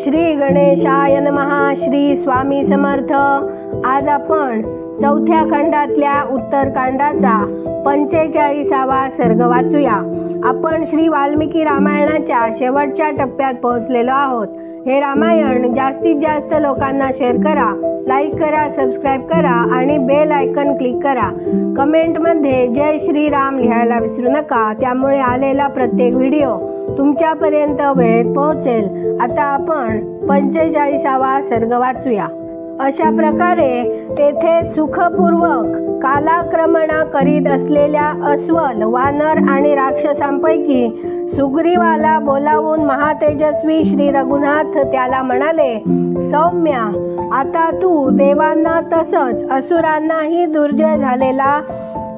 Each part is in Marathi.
श्री गणेशाय नमः. श्री स्वामी समर्थ. आज आपण चौथ्या खंडातल्या उत्तरकांडाचा 45वा सर्ग वाचूया. आपण श्री वाल्मिकी रामायणाच्या शेवटच्या टप्प्यात पोहोचलेलो आहोत. हे रामायण जास्तीत जास्त लोकांना शेअर करा, लाईक करा, सबस्क्राईब करा आणि बेल आयकन क्लिक करा. कमेंटमध्ये जय श्रीराम लिहायला विसरू नका, त्यामुळे आलेला प्रत्येक व्हिडिओ तुमच्यापर्यंत वेळेत पोहोचेल. आता आपण 45वा सर्ग वाचूया. अशा प्रकारे तेथे सुखपूर्वक कालाक्रमणा करीत असलेल्या अस्वल, वानर आणि राक्षसांपैकी सुग्रीवाला बोलावून महातेजस्वी श्री रघुनाथ त्याला म्हणाले, सौम्या, आता तू देवांना तसंच असुरांनाही दुर्जय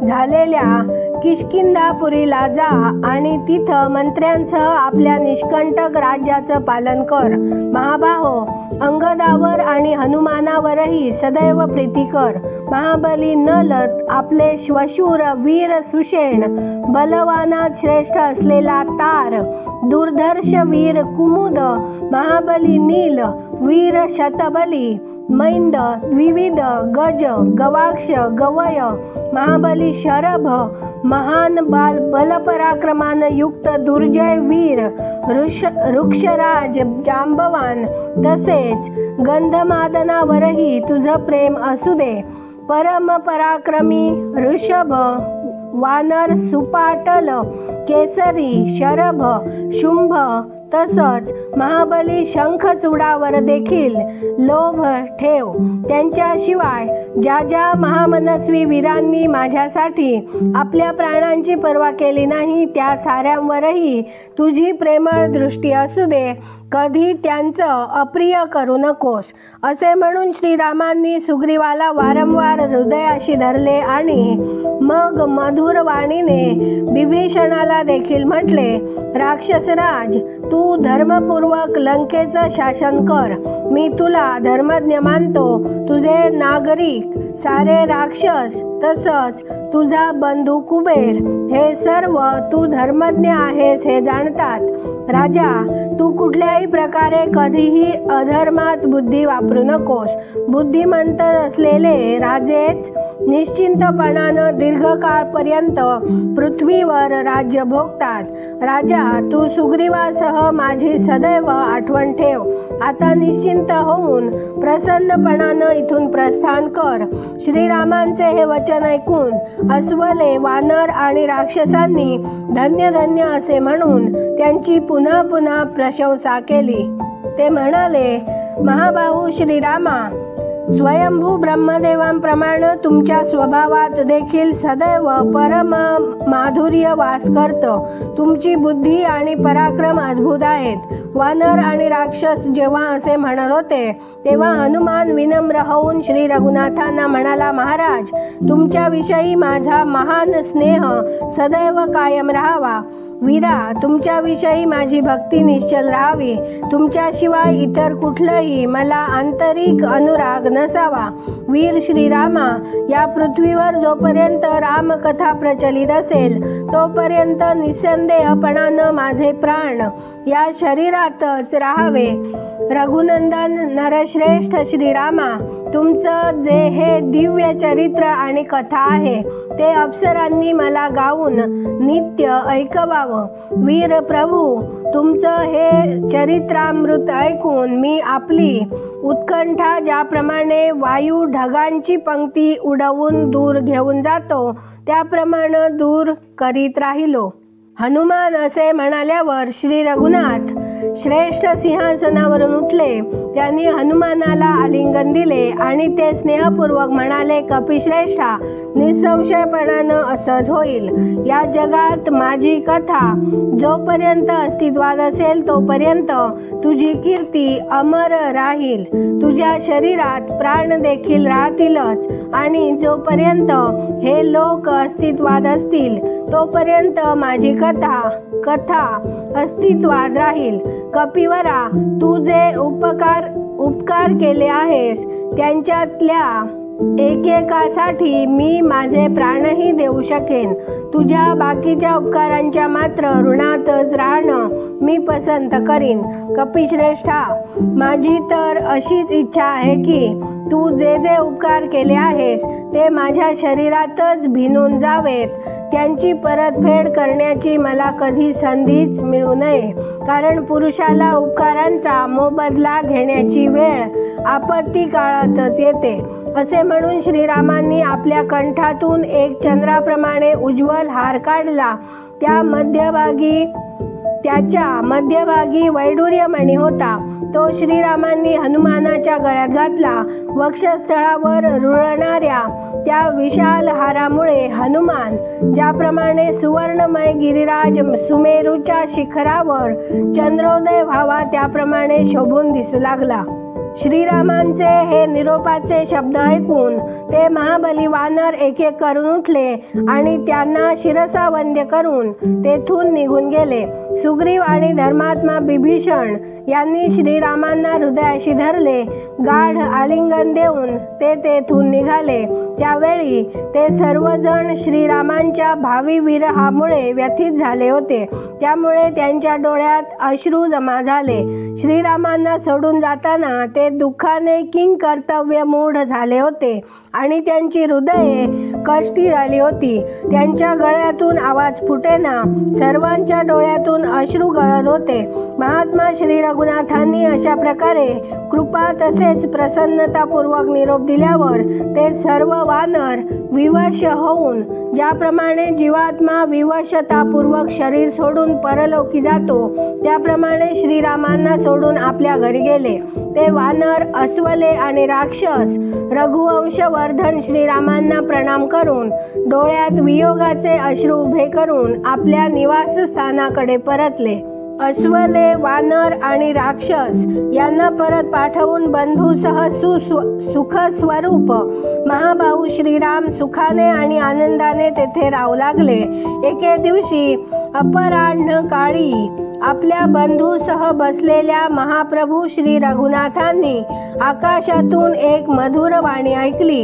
झालेल्या किष्किंधापुरीला जा आणि तिथं मंत्र्यांसह आपल्या निष्कंटक राज्याचं पालन कर. महाबाहो, अंगदावर आणि हनुमानावरही सदैव प्रीती कर. महाबली नल, आपले श्वशूर वीर सुषेण, बलवानात श्रेष्ठ असलेला तार, दुर्धर्ष वीर कुमुद, महाबली नील, वीर शतबली, मैंद, विविध, गज, गवाक्ष, गवय, महाबली शरभ, महान बलपराक्रमानं युक्त दुर्जय वीर वृक्षराज जांबवान, तसेच गंधमादनावरही तुझं प्रेम असू दे. परम पराक्रमी ऋषभ, वानर सुपाटल, केसरी, शरभ, शुंभ, तसंच महाबली शंखचूडावर देखील लोभ ठेव. त्यांच्याशिवाय ज्या ज्या महामनस्वी वीरांनी माझ्यासाठी आपल्या प्राणांची पर्वा केली नाही, त्या साऱ्यांवरही तुझी प्रेमळ दृष्टी असू दे. कधी त्यांचं अप्रिय करू नकोस. असे म्हणून श्रीरामांनी सुग्रीवाला वारंवार हृदयाशी धरले आणि मग मधुर वाणीने विभीषणाला देखील म्हटले, राक्षसराज, तू धर्मपूर्वक लंकेचं शासन कर. मी तुला धर्मज्ञ मानतो. तुझे नागरिक, सारे राक्षस, तसंच तुझा बंधू कुबेर, हे सर्व तू धर्मज्ञ आहेस हे जाणतात. राजा, तू कुठल्याही प्रकारे कधीही अधर्मात बुद्धी वापरू नकोस. बुद्धिमंत असलेले राजेच निश्चिंतपणानं दीर्घकाळपर्यंत पृथ्वीवर राज्य भोगतात. राजा, तू सुग्रीवासह माझी सदैव आठवण ठेव. आता निश्चिंत होऊन प्रसन्नपणानं इथून प्रस्थान कर. श्रीरामांचे हे वचन ऐकून अस्वले, वानर आणि राक्षसांनी धन्य धन्य असे म्हणून त्यांची पुन्हा पुन्हा प्रशंसा केली. ते म्हणाले, महाबाहू श्रीरामा, स्वयंभू ब्रह्मदेवांप्रमाणे तुमच्या स्वभावात देखील सदैव परम माधुर्य वास करतो. तुमची बुद्धी आणि पराक्रम अद्भुत आहेत. वानर आणि राक्षस जेव्हा असे म्हणत होते, तेव्हा हनुमान विनम्र होऊन श्री रघुनाथांना म्हणाला, महाराज, तुमच्याविषयी माझा महान स्नेह सदैव कायम राहावा. वीरा, तुमच्याविषयी माझी भक्ती निश्चल राहावी. तुमच्याशिवाय इतर कुठलंही मला आंतरिक अनुराग नसावा. वीर श्रीरामा, या पृथ्वीवर जोपर्यंत रामकथा प्रचलित असेल तोपर्यंत निसंदेहपणानं माझे प्राण या शरीरातच राहावे. रघुनंदन नरश्रेष्ठ श्रीरामा, तुमचं जे हे दिव्य चरित्र आणि कथा आहे ते अप्सरांनी मला गाऊन नित्य ऐकवावं. वीर प्रभू, तुमचं हे चरित्रामृत ऐकून मी आपली उत्कंठा ज्याप्रमाणे वायू ढगांची पंक्ती उडवून दूर घेऊन जातो, त्याप्रमाणे दूर करीत राहिलो. हनुमान असे म्हणाल्यावर श्री रघुनाथ श्रेष्ठ सिंहासनावरून उठले. त्यांनी हनुमानाला आलिंगन दिले आणि ते स्नेहपूर्वक म्हणाले, कपिश्रेष्ठा, निसंशयपणानं असंच होईल. या जगात माझी कथा जोपर्यंत अस्तित्वात असेल तोपर्यंत तुझी कीर्ती अमर राहील. तुझ्या शरीरात प्राण देखील राहतीलच आणि जोपर्यंत हे लोक अस्तित्वात असतील तोपर्यंत माझी कथा अस्तित्वात राहील. कपिवरा, तू जे उपकार केले आहेस त्यांच्यातल्या एकेकासाठी मी माझे प्राणही देऊ शकेन. तुझ्या बाकीच्या उपकारांच्या मात्र ऋणातच राहणं मी पसंत करीन. कपिश्रेष्ठा, माझी तर अशीच इच्छा आहे की तू जे जे उपकार केले आहेस ते माझ्या शरीरातच भिनून जावेत. त्यांची परतफेड करण्याची मला कधी संधीच मिळू नये, कारण पुरुषाला उपकारांचा मोबदला घेण्याची वेळ आपत्ती काळातच येते. असे म्हणून श्रीरामांनी आपल्या कंठातून एक चंद्राप्रमाणे उज्ज्वल हार काढला. त्याच्या मध्यभागी वैडूर्यमणी होता. तो श्रीरामांनी हनुमानाच्या गळ्यात घातला. वक्षस्थळावर रुळणाऱ्या त्या विशाल हारामुळे हनुमान ज्याप्रमाणे सुवर्णमय गिरिराज सुमेरूच्या शिखरावर चंद्रोदय व्हावा त्याप्रमाणे शोभून दिसू लागला. श्रीरामांचे हे निरोपाचे शब्द ऐकून ते महाबली वानर एक एक करून उठले आणि त्यांना शिरसावंद्य करून तेथून निघून गेले. सुग्रीव आणि धर्मात्मा बिभीषण यांनी श्रीरामांना हृदयाशी धरले. गाढ आलिंगन देऊन ते तेथून निघाले. त्यावेळी ते सर्वजण श्रीरामांच्या भावी विरहामुळे व्यथित झाले होते. त्यामुळे त्यांच्या डोळ्यात अश्रू जमा झाले. श्रीरामांना सोडून जाताना ते दुःखाने किंकर्तव्यमूढ झाले होते आणि त्यांची हृदये कष्टी झाली होती. त्यांच्या गळ्यातून आवाज फुटेना, सर्वांच्या डोळ्यातून अश्रू गळत होते. महात्मा श्री रघुनाथांनी अशा प्रकारे कृपा तसेच प्रसन्नतापूर्वक निरोप दिल्यावर ते सर्व वानर विवश होऊन, ज्याप्रमाणे जीवात्मा विवशतापूर्वक शरीर सोडून परलोकी जातो त्याप्रमाणे श्रीरामांना सोडून आपल्या घरी गेले. ते वानर, अस्वले आणि राक्षस रघुवंशवर्धन श्रीरामांना प्रणाम करून डोळ्यात वियोगाचे अश्रू उभे करून आपल्या निवासस्थानाकडे परतले. अस्वले, वानर आणि राक्षस यांना परत पाठवून बंधूसह सुखस्वरूप महाबाहू श्रीराम सुखाने आणि आनंदाने तेथे राहू लागले. एके दिवशी अपराह्न काळी आपल्या बंधूसह बसलेल्या महाप्रभू श्री रघुनाथांनी आकाशातून एक मधुर वाणी ऐकली.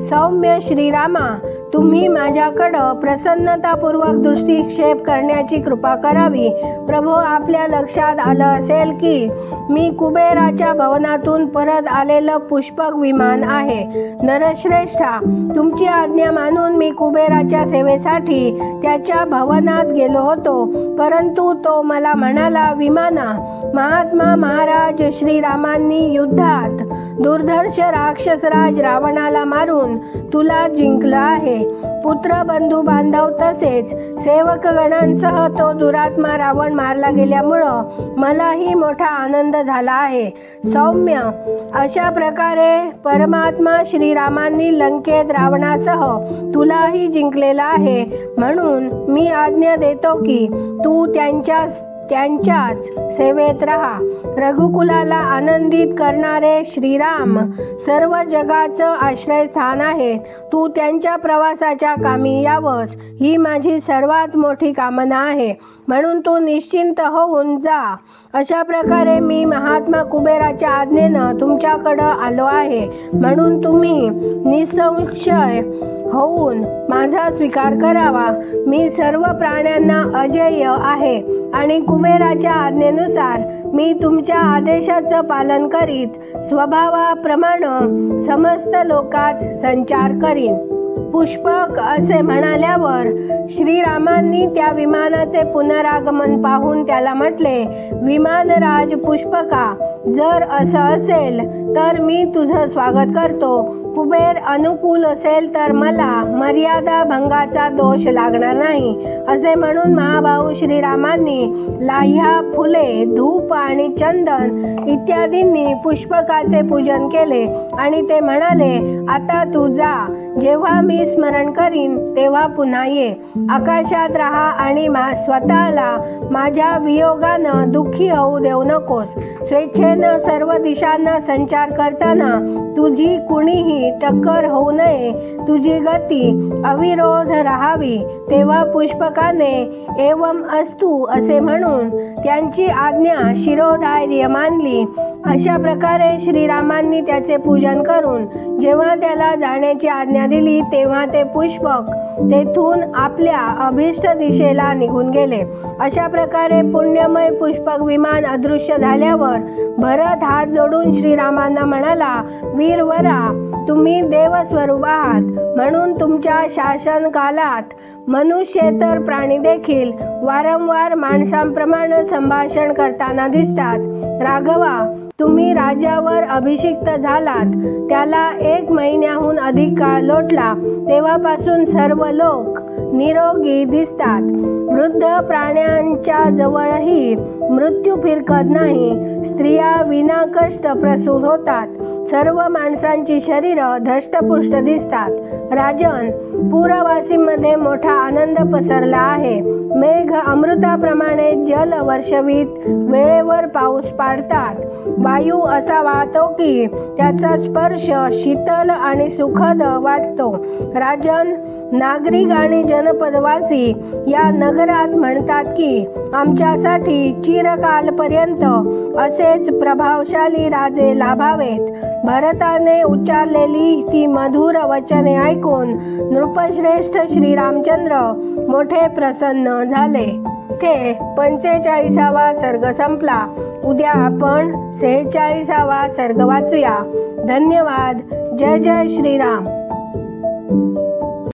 सौम्य श्रीरामा, तुम्ही माझ्याकडं प्रसन्नतापूर्वक दृष्टिक्षेप करण्याची कृपा करावी. प्रभो, आपल्या लक्षात आलं असेल की मी कुबेराच्या भवनातून परत आलेलं पुष्पक विमान आहे. नरश्रेष्ठा, तुमची आज्ञा मानून मी कुबेराच्या सेवेसाठी त्याच्या भवनात गेलो होतो, परंतु तो मला म्हणाला, विमाना, महात्मा महाराज श्रीरामांनी युद्धात दुर्धर्ष राक्षसराज रावणाला मारून तुला जिंकलं आहे. पुत्र, बंधू बांधव तसेच सेवकगणांसह तो दुरात्मा रावण मारला गेल्यामुळं मलाही मोठा आनंद झाला आहे. सौम्य, अशा प्रकारे परमात्मा श्रीरामांनी लंकेत रावणासह तुलाही जिंकलेला आहे. म्हणून मी आज्ञा देतो की तू त्यांच्याच सेवेत राहा. रघुकुलाला आनंदित करणारे श्रीराम सर्व जगाचं आश्रयस्थान आहे. तू त्यांच्या प्रवासाच्या कामी यावंस ही माझी सर्वात मोठी कामना आहे. म्हणून तू निश्चिंत होऊन जा. अशा प्रकारे मी महात्मा कुबेराच्या आज्ञेनं तुमच्याकडं आलो आहे. म्हणून तुम्ही निसंशय होऊन माझा स्वीकार करावा. मी सर्व प्राण्यांना अजेय आहे आणि कुबेराच्या आज्ञेनुसार मी तुमच्या आदेशाचं पालन करीत स्वभावाप्रमाणे समस्त लोकात संचार करीन. पुष्पक असे म्हणाल्यावर श्रीरामांनी त्या विमानाचे पुनरागमन पाहून त्याला म्हटले, विमानराज पुष्पका, जर असं असेल तर मी तुझं स्वागत करतो. कुबेर अनुकूल असेल तर मला मर्यादा भंगाचा दोष लागणार नाही. असे म्हणून महाबाहू श्रीरामांनी लाह्या, फुले, धूप आणि चंदन इत्यादींनी पुष्पकाचे पूजन केले आणि ते म्हणाले, आता तू जा. जेव्हा मी स्मरण करीन तेव्हा पुन्हा ये. आकाशात राहा आणि स्वतःला माझ्या वियोगानं दुःखी होऊ देऊ नकोस. स्वेच्छेनं सर्व दिशांना संचार करताना तुझी कुणीही टक्कर होऊ नये, तुझी गती अविरोध राहावी. तेव्हा पुष्पकाने एवम अस्तु असे म्हणून त्यांची आज्ञा शिरोधार्य मानली. अशा प्रकारे श्रीरामांनी त्याचे पूजन करून जेव्हा त्याला जाण्याची आज्ञा दिली तेव्हा ते पुष्पक तेथून आपल्या अभिष्ट दिशेला निघून गेले. अशा प्रकारे पुण्यमय पुष्पक विमान अदृश्य झाल्यावर भरत हात जोडून श्रीरामांना म्हणाला, वीरवरा, तुम्ही देवस्वरूप आहात, म्हणून तुमच्या शासन कालात मनुष्येतर प्राणी देखील वारंवार माणसांप्रमाणे संभाषण करताना दिसतात. राघवा, तुम्ही राज्यावर अभिषिक्त झालात त्याला 1 महिन्याहून अधिक काळ लोटला तेव्हापासून सर्व लोक निरोगी दिसतात. वृद्ध प्राण्यांच्या जवळही मृत्यू फिरकत नाही. स्त्रिया विनाकष्ट प्रसूत होतात. सर्व माणसांची शरीरं धष्टपुष्ट दिसतात. राजन, पुरवासींमध्ये मोठा आनंद पसरला आहे. मेघ अमृताप्रमाणे जल वर्षवीत वेळेवर पाऊस पाडतात. वायू असा वाहतो की त्याचा स्पर्श शीतल आणि सुखद वाटतो. राजन, नागरिक आणि जनपदवासी या नगरात म्हणतात की आमच्यासाठी चिरकालपर्यंत असेच प्रभावशाली राजे लाभावेत. भरताने उच्चारलेली ती मधुर वचने ऐकून नृपश्रेष्ठ श्रीरामचंद्र मोठे प्रसन्न झाले. ते 45वा सर्ग संपला. उद्या आपण 46वा सर्ग वाचूया. धन्यवाद. जय जय श्रीराम.